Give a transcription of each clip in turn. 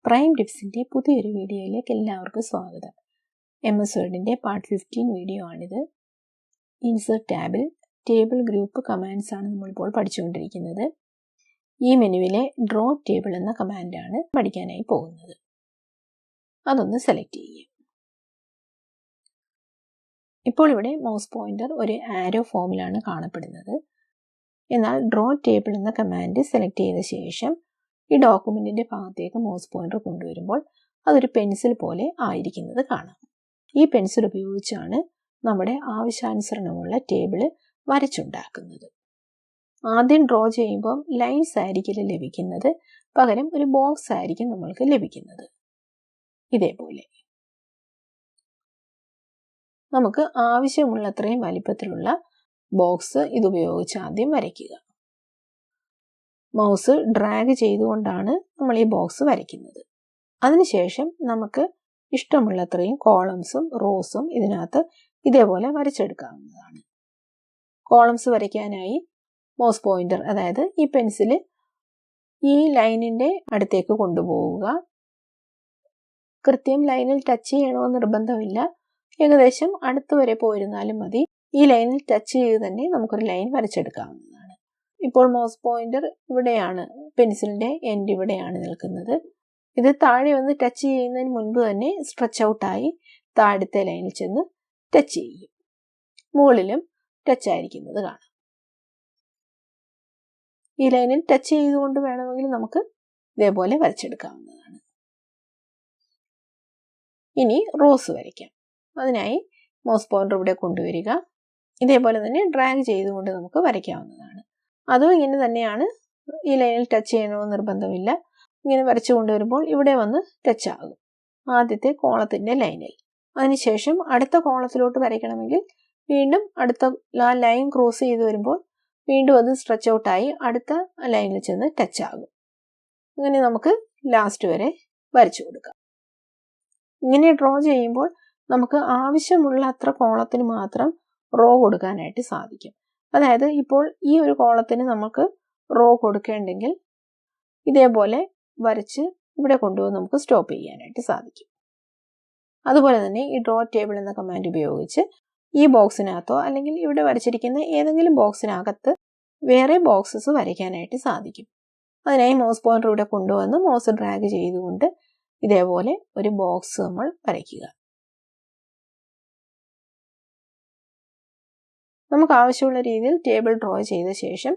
Prime ടിപ്സിൻ്റെ പുതിയൊരു വീഡിയോയിലേക്ക് എല്ലാവർക്കും സ്വാഗതം. MS വേർഡിൻ്റെ പാർട്ട് 15 വീഡിയോ ആണിത്. ഇൻസേർട്ട് ടാബിൽ ടേബിൾ ഗ്രൂപ്പ് കമാൻഡ്സ് ആണ് നമ്മളിപ്പോൾ പഠിച്ചുകൊണ്ടിരിക്കുന്നത്. ഈ മെനുവിലെ ഡ്രോ ടേബിൾ എന്ന കമാൻഡാണ് പഠിക്കാനായി പോകുന്നത്. അതൊന്ന് സെലക്ട് ചെയ്യുക. ഇപ്പോൾ ഇവിടെ മൗസ് പോയിന്റർ ഒരു ആരോ ഫോമിലാണ് കാണപ്പെടുന്നത്. എന്നാൽ ഡ്രോ ടേബിൾ എന്ന കമാൻഡ് സെലക്ട് ചെയ്ത ശേഷം ഈ ഡോക്യുമെന്റിന്റെ ഭാഗത്തേക്ക് മൗസ് പോയിന്റർ കൊണ്ടുവരുമ്പോൾ അതൊരു പെൻസിൽ പോലെ ആയിരിക്കുന്നത് കാണാം. ഈ പെൻസിൽ ഉപയോഗിച്ചാണ് നമ്മുടെ ആവശ്യാനുസരണമുള്ള ടേബിള് വരച്ചുണ്ടാക്കുന്നത്. ആദ്യം ഡ്രോ ചെയ്യുമ്പോൾ ലൈൻസ് ആയിരിക്കില്ല ലഭിക്കുന്നത്, പകരം ഒരു ബോക്സ് ആയിരിക്കും നമ്മൾക്ക് ലഭിക്കുന്നത്. ഇതേപോലെ നമുക്ക് ആവശ്യമുള്ളത്രയും വലിപ്പത്തിലുള്ള ബോക്സ് ഇതുപയോഗിച്ച് ആദ്യം വരയ്ക്കുക. മൗസ് ഡ്രാഗ് ചെയ്തുകൊണ്ടാണ് നമ്മൾ ഈ ബോക്സ് വരയ്ക്കുന്നത്. അതിനുശേഷം നമുക്ക് ഇഷ്ടമുള്ളത്രയും കോളംസും റോസും ഇതിനകത്ത് ഇതേപോലെ വരച്ചെടുക്കാവുന്നതാണ്. കോളംസ് വരയ്ക്കാനായി മൗസ് പോയിന്റർ, അതായത് ഈ പെൻസില് ഈ ലൈനിന്റെ അടുത്തേക്ക് കൊണ്ടുപോവുക. കൃത്യം ലൈനിൽ ടച്ച് ചെയ്യണമെന്ന് നിർബന്ധമില്ല, ഏകദേശം അടുത്ത് വരെ പോയിരുന്നാലും മതി. ഈ ലൈനിൽ ടച്ച് ചെയ്ത് തന്നെ നമുക്കൊരു ലൈൻ വരച്ചെടുക്കാവുന്നതാണ്. ഇപ്പോൾ മൗസ് പോയിന്റർ ഇവിടെയാണ്, പെൻസിലിന്റെ എൻഡ് ഇവിടെയാണ് നിൽക്കുന്നത്. ഇത് താഴെ വന്ന് ടച്ച് ചെയ്യുന്നതിന് മുൻപ് തന്നെ സ്ട്രെച്ച് ഔട്ടായി താഴത്തെ ലൈനിൽ ചെന്ന് ടച്ച് ചെയ്യും. മുകളിലും ടച്ച് ആയിരിക്കുന്നത് കാണാം. ഈ ലൈനിൽ ടച്ച് ചെയ്തുകൊണ്ട് വേണമെങ്കിൽ നമുക്ക് ഇതേപോലെ വരച്ചെടുക്കാവുന്നതാണ്. ഇനി റോസ് വരയ്ക്കാം. അതിനായി മൗസ് പോയിന്റർ ഇവിടെ കൊണ്ടുവരിക. ഇതേപോലെ തന്നെ ഡ്രാഗ് ചെയ്തുകൊണ്ട് നമുക്ക് വരയ്ക്കാവുന്നതാണ്. അതും ഇങ്ങനെ തന്നെയാണ്, ഈ ലൈനിൽ ടച്ച് ചെയ്യണമെന്ന് നിർബന്ധമില്ല. ഇങ്ങനെ വരച്ചു കൊണ്ടുവരുമ്പോൾ ഇവിടെ വന്ന് ടച്ച് ആകും ആദ്യത്തെ കോളത്തിന്റെ ലൈനിൽ. അതിനുശേഷം അടുത്ത കോളത്തിലോട്ട് വരയ്ക്കണമെങ്കിൽ വീണ്ടും അടുത്ത ലൈൻ ക്രോസ് ചെയ്ത് വരുമ്പോൾ വീണ്ടും അത് സ്ട്രെച്ച് ഔട്ടായി അടുത്ത ലൈനിൽ ചെന്ന് ടച്ച് ആകും. അങ്ങനെ നമുക്ക് ലാസ്റ്റ് വരെ വരച്ചു കൊടുക്കാം. ഇങ്ങനെ ഡ്രോ ചെയ്യുമ്പോൾ നമുക്ക് ആവശ്യമുള്ള അത്ര കോളത്തിന് മാത്രം റോ കൊടുക്കാനായിട്ട് സാധിക്കും. അതായത് ഇപ്പോൾ ഈ ഒരു കോളത്തിന് നമുക്ക് റോ കൊടുക്കേണ്ടെങ്കിൽ ഇതേപോലെ വരച്ച് ഇവിടെ കൊണ്ടുവന്ന് നമുക്ക് സ്റ്റോപ്പ് ചെയ്യാനായിട്ട് സാധിക്കും. അതുപോലെ തന്നെ ഈ ഡ്രോ ടേബിൾ എന്ന കമാൻഡ് ഉപയോഗിച്ച് ഈ ബോക്സിനകത്തോ അല്ലെങ്കിൽ ഇവിടെ വരച്ചിരിക്കുന്ന ഏതെങ്കിലും ബോക്സിനകത്ത് വേറെ ബോക്സസ് വരയ്ക്കാനായിട്ട് സാധിക്കും. അതിനായി മൗസ് പോയിന്റർ ഇവിടെ കൊണ്ടുവന്ന് മൗസ് ഡ്രാഗ് ചെയ്തുകൊണ്ട് ഇതേപോലെ ഒരു ബോക്സ് നമ്മൾ വരയ്ക്കുക. നമുക്ക് ആവശ്യമുള്ള രീതിയിൽ ടേബിൾ ഡ്രോ ചെയ്ത ശേഷം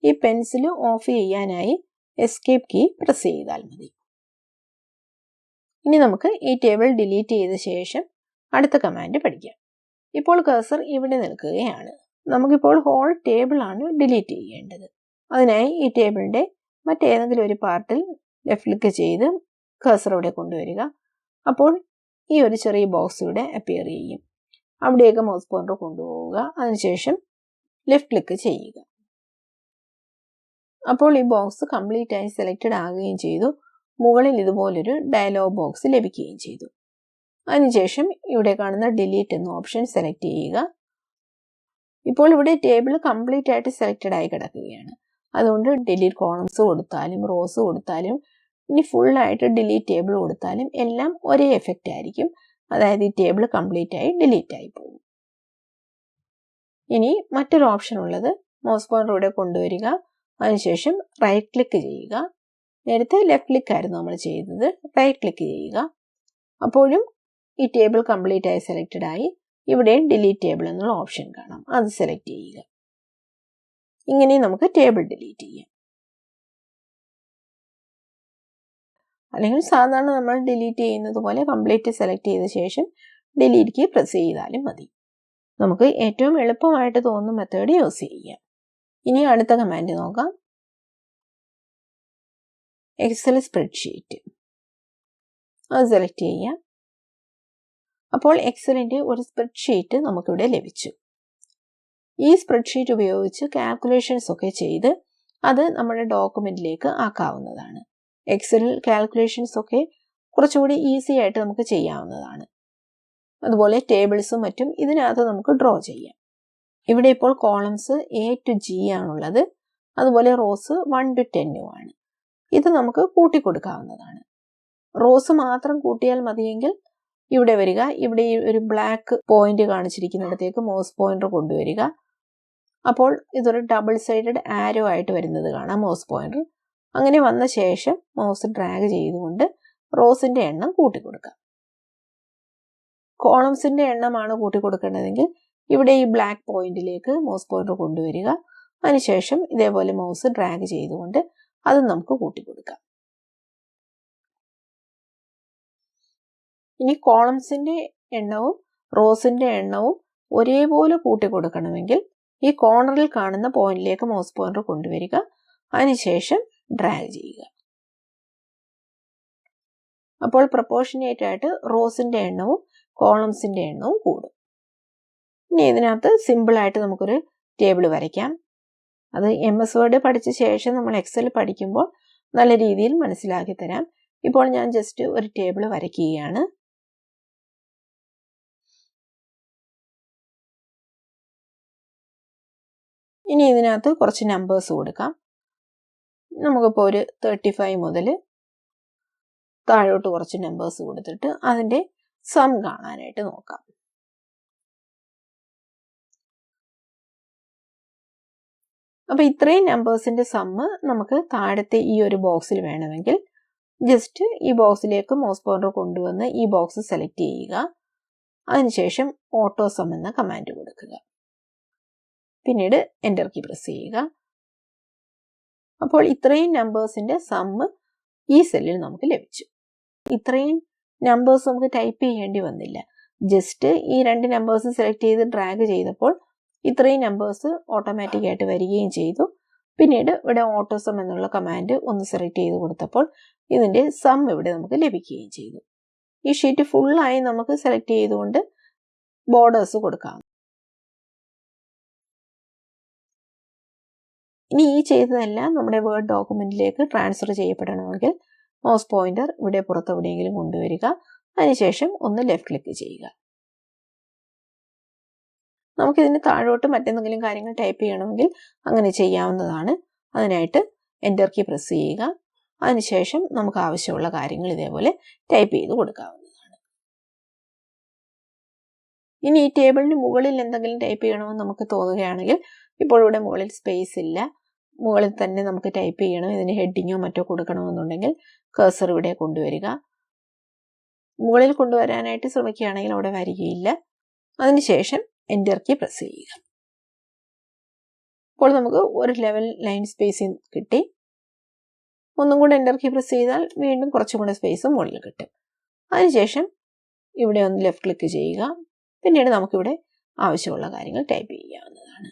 ഈ പെൻസിൽ ഓഫ് ചെയ്യാനായി എസ്കേപ്പ് കീ പ്രസ് ചെയ്താൽ മതി. ഇനി നമുക്ക് ഈ ടേബിൾ ഡിലീറ്റ് ചെയ്ത ശേഷം അടുത്ത കമാൻഡ് പഠിക്കാം. ഇപ്പോൾ കഴ്സർ ഇവിടെ നിൽക്കുകയാണ്. നമുക്കിപ്പോൾ ഹോൾ ടേബിൾ ആണ് ഡിലീറ്റ് ചെയ്യേണ്ടത്. അതിനായി ഈ ടേബിളിന്റെ മറ്റേതെങ്കിലും ഒരു പാർട്ടിൽ ലെഫ്റ്റ് ക്ലിക്ക് ചെയ്ത് കഴ്സർ ഇവിടെ കൊണ്ടുവരിക. അപ്പോൾ ഈ ഒരു ചെറിയ ബോക്സ് ഇവിടെ അപ്പിയർ ചെയ്യും. അവിടെയൊക്കെ മൗസ് പോയിന്റർ കൊണ്ടുപോവുക. അതിനുശേഷം ലെഫ്റ്റ് ക്ലിക്ക് ചെയ്യുക. അപ്പോൾ ഈ ബോക്സ് കംപ്ലീറ്റ് ആയി സെലക്റ്റഡ് ആകുകയും ചെയ്തു. മുകളിൽ ഇതുപോലൊരു ഡയലോഗ് ബോക്സ് ലഭിക്കുകയും ചെയ്തു. അതിനുശേഷം ഇവിടെ കാണുന്ന ഡിലീറ്റ് എന്ന ഓപ്ഷൻ സെലക്ട് ചെയ്യുക. ഇപ്പോൾ ഇവിടെ ടേബിൾ കംപ്ലീറ്റ് ആയിട്ട് സെലക്റ്റഡ് ആയി കിടക്കുകയാണ്. അതുകൊണ്ട് ഡിലീറ്റ് കോളംസ് കൊടുത്താലും റോസ് കൊടുത്താലും ഇനി ഫുള്ളായിട്ട് ഡിലീറ്റ് ടേബിൾ കൊടുത്താലും എല്ലാം ഒരേ എഫക്റ്റ് ആയിരിക്കും. അതായത് ഈ ടേബിൾ കംപ്ലീറ്റ് ആയി ഡിലീറ്റ് ആയി പോകും. ഇനി മറ്റൊരു ഓപ്ഷൻ ഉള്ളത്, മൗസ് പോയിന്റർ ഇവിടെ കൊണ്ടുവരിക. അതിനുശേഷം റൈറ്റ് ക്ലിക്ക് ചെയ്യുക. നേരത്തെ ലെഫ്റ്റ് ക്ലിക്ക് ആയിരുന്നു നമ്മൾ ചെയ്തത്. റൈറ്റ് ക്ലിക്ക് ചെയ്യുക. അപ്പോഴും ഈ ടേബിൾ കംപ്ലീറ്റ് ആയി സെലക്റ്റഡ് ആയി ഇവിടെ ഡിലീറ്റ് ടേബിൾ എന്നുള്ള ഓപ്ഷൻ കാണാം. അത് സെലക്ട് ചെയ്യുക. ഇങ്ങനെ നമുക്ക് ടേബിൾ ഡിലീറ്റ് ചെയ്യാം. അല്ലെങ്കിൽ സാധാരണ നമ്മൾ ഡിലീറ്റ് ചെയ്യുന്നത് പോലെ കംപ്ലീറ്റ് സെലക്ട് ചെയ്ത ശേഷം ഡിലീറ്റ് കീ പ്രസ് ചെയ്താലും മതി. നമുക്ക് ഏറ്റവും എളുപ്പമായിട്ട് തോന്നുന്ന മെത്തേഡ് യൂസ് ചെയ്യാം. ഇനി അടുത്ത കമാൻഡ് നോക്കാം. എക്സൽ സ്പ്രെഡ്ഷീറ്റ് അത് സെലക്ട് ചെയ്യാം. അപ്പോൾ എക്സലിന്റെ ഒരു സ്പ്രെഡ്ഷീറ്റ് നമുക്കിവിടെ ലഭിച്ചു. ഈ സ്പ്രെഡ്ഷീറ്റ് ഉപയോഗിച്ച് കാൽക്കുലേഷൻസ് ഒക്കെ ചെയ്ത് അത് നമ്മുടെ ഡോക്യുമെന്റിലേക്ക് ആക്കാവുന്നതാണ്. എക്സലിൽ കാൽക്കുലേഷൻസ് ഒക്കെ കുറച്ചുകൂടി ഈസി ആയിട്ട് നമുക്ക് ചെയ്യാവുന്നതാണ്. അതുപോലെ ടേബിൾസും മറ്റും ഇതിനകത്ത് നമുക്ക് ഡ്രോ ചെയ്യാം. ഇവിടെ ഇപ്പോൾ കോളംസ് A to G ആണുള്ളത്. അതുപോലെ റോസ് 1 to 10 ആണ്. ഇത് നമുക്ക് കൂട്ടിക്കൊടുക്കാവുന്നതാണ്. റോസ് മാത്രം കൂട്ടിയാൽ മതിയെങ്കിൽ ഇവിടെ വരിക, ഇവിടെ ഈ ഒരു ബ്ലാക്ക് പോയിന്റ് കാണിച്ചിരിക്കുന്നിടത്തേക്ക് മൗസ് പോയിന്റർ കൊണ്ടുവരിക. അപ്പോൾ ഇതൊരു ഡബിൾ സൈഡഡ് ആരോ ആയിട്ട് വരുന്നത് കാണാം മൗസ് പോയിന്റർ. അങ്ങനെ വന്ന ശേഷം മൗസ് ഡ്രാഗ് ചെയ്തുകൊണ്ട് റോസിന്റെ എണ്ണം കൂട്ടിക്കൊടുക്കാം. കോളംസിന്റെ എണ്ണമാണ് കൂട്ടിക്കൊടുക്കേണ്ടതെങ്കിൽ ഇവിടെ ഈ ബ്ലാക്ക് പോയിന്റിലേക്ക് മൗസ് പോയിന്റർ കൊണ്ടുവരിക. അതിനുശേഷം ഇതേപോലെ മൗസ് ഡ്രാഗ് ചെയ്തുകൊണ്ട് അത് നമുക്ക് കൂട്ടിക്കൊടുക്കാം. ഇനി കോളംസിന്റെ എണ്ണവും റോസിന്റെ എണ്ണവും ഒരേപോലെ കൂട്ടിക്കൊടുക്കണമെങ്കിൽ ഈ കോർണറിൽ കാണുന്ന പോയിന്റിലേക്ക് മൗസ് പോയിന്റർ കൊണ്ടുവരിക. അതിനുശേഷം ഡ്രാഗ് ചെയ്യുക. അപ്പോൾ പ്രൊപ്പോർഷനേറ്റ് ആയിട്ട് റോസിന്റെ എണ്ണവും കോളംസിന്റെ എണ്ണവും കൂടും. ഇനി ഇതിനകത്ത് സിമ്പിളായിട്ട് നമുക്കൊരു ടേബിൾ വരയ്ക്കാം. അത് MS വേർഡ് പഠിച്ച ശേഷം നമ്മൾ എക്സൽ പഠിക്കുമ്പോൾ നല്ല രീതിയിൽ മനസ്സിലാക്കി തരാം. ഇപ്പോൾ ഞാൻ ജസ്റ്റ് ഒരു ടേബിൾ വരയ്ക്കുകയാണ്. ഇനി ഇതിനകത്ത് കുറച്ച് നമ്പേഴ്സ് കൊടുക്കാം. നമുക്കിപ്പോൾ ഒരു 35 മുതൽ താഴോട്ട് കുറച്ച് നമ്പേഴ്സ് കൊടുത്തിട്ട് അതിൻ്റെ സം കാണാനായിട്ട് നോക്കാം. അപ്പോൾ ഇത്രയും നമ്പേഴ്സിന്റെ സമ്മ് നമുക്ക് താഴത്തെ ഈ ഒരു ബോക്സിൽ വേണമെങ്കിൽ ജസ്റ്റ് ഈ ബോക്സിലേക്ക് മൗസ് പോയിന്റർ കൊണ്ടുവന്ന് ഈ ബോക്സ് സെലക്ട് ചെയ്യുക. അതിനുശേഷം ഓട്ടോ സം എന്ന കമാൻഡ് കൊടുക്കുക. പിന്നീട് എൻ്റർ കീ പ്രസ് ചെയ്യുക. അപ്പോൾ ഇത്രയും നമ്പേഴ്സിന്റെ സമ്മ് ഈ സെല്ലിൽ നമുക്ക് ലഭിച്ചു. ഇത്രയും നമ്പേഴ്സ് നമുക്ക് ടൈപ്പ് ചെയ്യേണ്ടി വന്നില്ല. ജസ്റ്റ് ഈ 2 നമ്പേഴ്സ് സെലക്ട് ചെയ്ത് ഡ്രാഗ് ചെയ്തപ്പോൾ ഇത്രയും നമ്പേഴ്സ് ഓട്ടോമാറ്റിക് ആയിട്ട് വരികയും ചെയ്തു. പിന്നീട് ഇവിടെ ഓട്ടോ സം എന്നുള്ള കമാൻഡ് ഒന്ന് സെലക്ട് ചെയ്ത് കൊടുത്തപ്പോൾ ഇതിന്റെ സം ഇവിടെ നമുക്ക് ലഭിക്കുകയും ചെയ്തു. ഈ ഷീറ്റ് ഫുള്ളായി നമുക്ക് സെലക്ട് ചെയ്തുകൊണ്ട് ബോർഡേഴ്സ് കൊടുക്കാം. ഇനി ഈ ചെയ്തതെല്ലാം നമ്മുടെ വേർഡ് ഡോക്യുമെന്റിലേക്ക് ട്രാൻസ്ഫർ ചെയ്യപ്പെടണമെങ്കിൽ മൗസ് പോയിന്റർ ഇവിടെ പുറത്ത് എവിടെയെങ്കിലും കൊണ്ടുവരിക. അതിനുശേഷം ഒന്ന് ലെഫ്റ്റ് ക്ലിക്ക് ചെയ്യുക. നമുക്കിതിന് താഴോട്ട് മറ്റെന്തെങ്കിലും കാര്യങ്ങൾ ടൈപ്പ് ചെയ്യണമെങ്കിൽ അങ്ങനെ ചെയ്യാവുന്നതാണ്. അതിനായിട്ട് എൻ്റർ കീ പ്രസ് ചെയ്യുക. അതിനുശേഷം നമുക്ക് ആവശ്യമുള്ള കാര്യങ്ങൾ ഇതേപോലെ ടൈപ്പ് ചെയ്ത് കൊടുക്കാവുന്നതാണ്. ഇനി ഈ ടേബിളിന് മുകളിൽ എന്തെങ്കിലും ടൈപ്പ് ചെയ്യണമെന്ന് നമുക്ക് തോന്നുകയാണെങ്കിൽ, ഇപ്പോൾ ഇവിടെ മുകളിൽ സ്പേസ് ഇല്ല, മുകളിൽ തന്നെ നമുക്ക് ടൈപ്പ് ചെയ്യണം, ഇതിന് ഹെഡിങ്ങോ മറ്റോ കൊടുക്കണമെന്നുണ്ടെങ്കിൽ കഴ്സർ ഇവിടെ കൊണ്ടുവരിക. മുകളിൽ കൊണ്ടുവരാനായിട്ട് ശ്രമിക്കുകയാണെങ്കിൽ അവിടെ വരികയില്ല. അതിനുശേഷം എൻ്റർ കീ പ്രസ് ചെയ്യുക. അപ്പോൾ നമുക്ക് ഒരു ലെവൽ ലൈൻ സ്പേസ് കിട്ടി. ഒന്നും കൂടെ എൻ്റർ കീ പ്രസ് ചെയ്താൽ വീണ്ടും കുറച്ചും കൂടെ സ്പേസ് മുകളിൽ കിട്ടും. അതിനുശേഷം ഇവിടെ ഒന്ന് ലെഫ്റ്റ് ക്ലിക്ക് ചെയ്യുക. പിന്നീട് നമുക്കിവിടെ ആവശ്യമുള്ള കാര്യങ്ങൾ ടൈപ്പ് ചെയ്യാവുന്നതാണ്.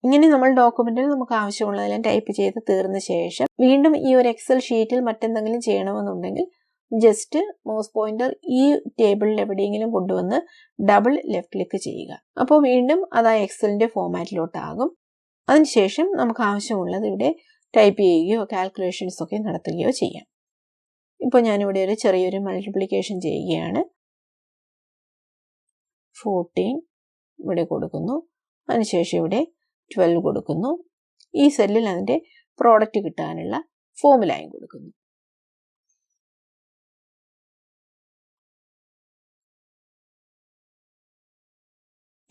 ഇങ്ങനെ നമ്മൾ ഡോക്യുമെന്റിൽ നമുക്ക് ആവശ്യമുള്ളതെല്ലാം ടൈപ്പ് ചെയ്ത് തീർന്ന ശേഷം വീണ്ടും ഈ ഒരു എക്സൽ ഷീറ്റിൽ മറ്റെന്തെങ്കിലും ചെയ്യണമെന്നുണ്ടെങ്കിൽ ജസ്റ്റ് മൗസ് പോയിന്റർ ഈ ടേബിളിൽ എവിടെയെങ്കിലും കൊണ്ടുവന്ന് ഡബിൾ ലെഫ്റ്റ് ക്ലിക്ക് ചെയ്യുക. അപ്പോൾ വീണ്ടും അത് ആ എക്സലിന്റെ ഫോമാറ്റിലോട്ടാകും. അതിനുശേഷം നമുക്ക് ആവശ്യമുള്ളത് ഇവിടെ ടൈപ്പ് ചെയ്യുകയോ കാൽക്കുലേഷൻസ് ഒക്കെ നടത്തുകയോ ചെയ്യാം. ഇപ്പോൾ ഞാനിവിടെ ഒരു ചെറിയൊരു മൾട്ടിപ്ലിക്കേഷൻ ചെയ്യുകയാണ്. 14 ഇവിടെ കൊടുക്കുന്നു. അതിനുശേഷം ഇവിടെ 12 കൊടുക്കുന്നു. ഈ സെല്ലിൽ അതിൻ്റെ പ്രോഡക്റ്റ് കിട്ടാനുള്ള ഫോമുലയും കൊടുക്കുന്നു.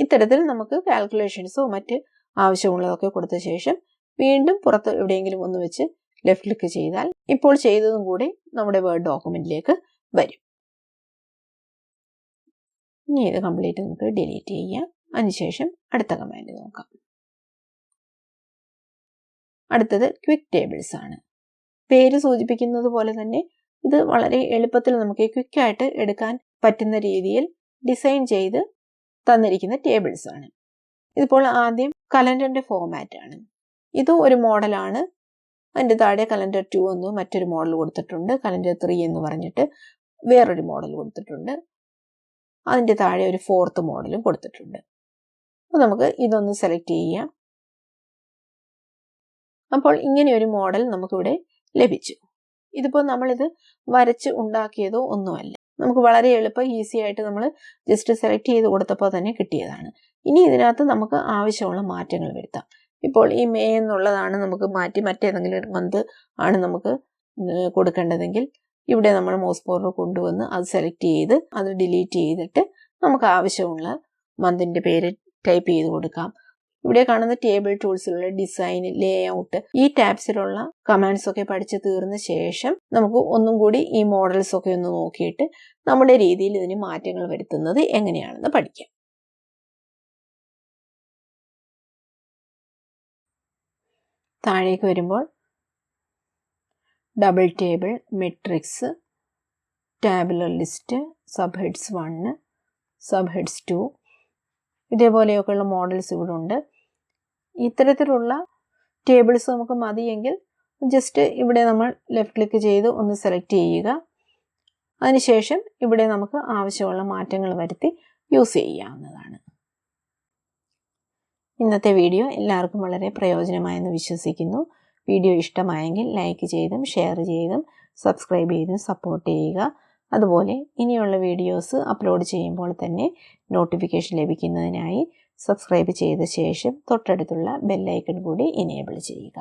ഇത്തരത്തിൽ നമുക്ക് കാൽക്കുലേഷൻസോ മറ്റ് ആവശ്യമുള്ളതൊക്കെ കൊടുത്ത ശേഷം വീണ്ടും പുറത്ത് എവിടെയെങ്കിലും ഒന്ന് വെച്ച് ലെഫ്റ്റ് ക്ലിക്ക് ചെയ്താൽ ഇപ്പോൾ ചെയ്തതും കൂടി നമ്മുടെ വേർഡ് ഡോക്യുമെന്റിലേക്ക് വരും. ഇനി ഇത് കംപ്ലീറ്റ് നമുക്ക് ഡിലീറ്റ് ചെയ്യാം. അതിനുശേഷം അടുത്ത കമാൻഡ് നോക്കാം. അടുത്തത് ക്വിക്ക് ടേബിൾസ് ആണ്. പേര് സൂചിപ്പിക്കുന്നത് പോലെ തന്നെ ഇത് വളരെ എളുപ്പത്തിൽ നമുക്ക് ക്വിക്കായിട്ട് എടുക്കാൻ പറ്റുന്ന രീതിയിൽ ഡിസൈൻ ചെയ്ത് തന്നിരിക്കുന്ന ടേബിൾസ് ആണ്. ഇതിപ്പോൾ ആദ്യം കലണ്ടറിന്റെ ഫോമാറ്റ് ആണ്. ഇതും ഒരു മോഡലാണ്. അതിൻ്റെ താഴെ കലണ്ടർ 2 എന്ന് മറ്റൊരു മോഡൽ കൊടുത്തിട്ടുണ്ട്. കലണ്ടർ 3 എന്ന് പറഞ്ഞിട്ട് വേറൊരു മോഡൽ കൊടുത്തിട്ടുണ്ട്. അതിൻ്റെ താഴെ ഒരു 4th മോഡലും കൊടുത്തിട്ടുണ്ട്. അപ്പോൾ നമുക്ക് ഇതൊന്ന് സെലക്ട് ചെയ്യാം. അപ്പോൾ ഇങ്ങനെ ഒരു മോഡൽ നമുക്കിവിടെ ലഭിച്ചു. ഇതിപ്പോൾ നമ്മളിത് വരച്ച് ഉണ്ടാക്കിയതോ ഒന്നുമല്ല. നമുക്ക് വളരെ എളുപ്പം ഈസി ആയിട്ട് നമ്മൾ ജസ്റ്റ് സെലക്ട് ചെയ്ത് കൊടുത്തപ്പോൾ തന്നെ കിട്ടിയതാണ്. ഇനി ഇതിനകത്ത് നമുക്ക് ആവശ്യമുള്ള മാറ്റങ്ങൾ വരുത്താം. ഇപ്പോൾ ഈ മെയ് എന്നുള്ളതാണ് നമുക്ക് മാറ്റി മറ്റേതെങ്കിലും ഒരു മന്ത് ആണ് നമുക്ക് കൊടുക്കേണ്ടതെങ്കിൽ ഇവിടെ നമ്മൾ മൗസ് പോയിന്റർ കൊണ്ടുവന്ന് അത് സെലക്ട് ചെയ്ത് അത് ഡിലീറ്റ് ചെയ്തിട്ട് നമുക്ക് ആവശ്യമുള്ള മന്തിൻ്റെ പേര് ടൈപ്പ് ചെയ്ത് കൊടുക്കാം. ഇവിടെ കാണുന്ന ടേബിൾ ടൂൾസിലുള്ള ഡിസൈൻ, ലേ ഔട്ട്, ഈ ടാബ്സിലുള്ള കമാൻഡ്സ് ഒക്കെ പഠിച്ചു തീർന്ന ശേഷം നമുക്ക് ഒന്നും കൂടി ഈ മോഡൽസ് ഒക്കെ ഒന്ന് നോക്കിയിട്ട് നമ്മുടെ രീതിയിൽ ഇതിന് മാറ്റങ്ങൾ വരുത്തുന്നത് എങ്ങനെയാണെന്ന് പഠിക്കാം. താഴേക്ക് വരുമ്പോൾ double table, matrix, tabular list, sub heads 1, sub heads 2, ഇതേപോലെയൊക്കെയുള്ള മോഡൽസ് ഇവിടെ ഉണ്ട്. ഇത്തരത്തിലുള്ള ടേബിൾസ് നമുക്ക് മതിയെങ്കിൽ ജസ്റ്റ് ഇവിടെ നമ്മൾ ലെഫ്റ്റ് ക്ലിക്ക് ചെയ്ത് ഒന്ന് സെലക്ട് ചെയ്യുക. അതിനുശേഷം ഇവിടെ നമുക്ക് ആവശ്യമുള്ള മാറ്റങ്ങൾ വരുത്തി യൂസ് ചെയ്യാവുന്നതാണ്. ഇന്നത്തെ വീഡിയോ എല്ലാവർക്കും വളരെ പ്രയോജനമായെന്ന് വിശ്വസിക്കുന്നു. വീഡിയോ ഇഷ്ടമായെങ്കിൽ ലൈക്ക് ചെയ്തും ഷെയർ ചെയ്തും സബ്സ്ക്രൈബ് ചെയ്തും സപ്പോർട്ട് ചെയ്യുക. അതുപോലെ ഇനിയുള്ള വീഡിയോസ് അപ്ലോഡ് ചെയ്യുമ്പോൾ തന്നെ നോട്ടിഫിക്കേഷൻ ലഭിക്കുന്നതിനായി സബ്സ്ക്രൈബ് ചെയ്ത ശേഷം തൊട്ടടുത്തുള്ള ബെൽ ഐക്കൺ കൂടി എനേബിൾ ചെയ്യുക.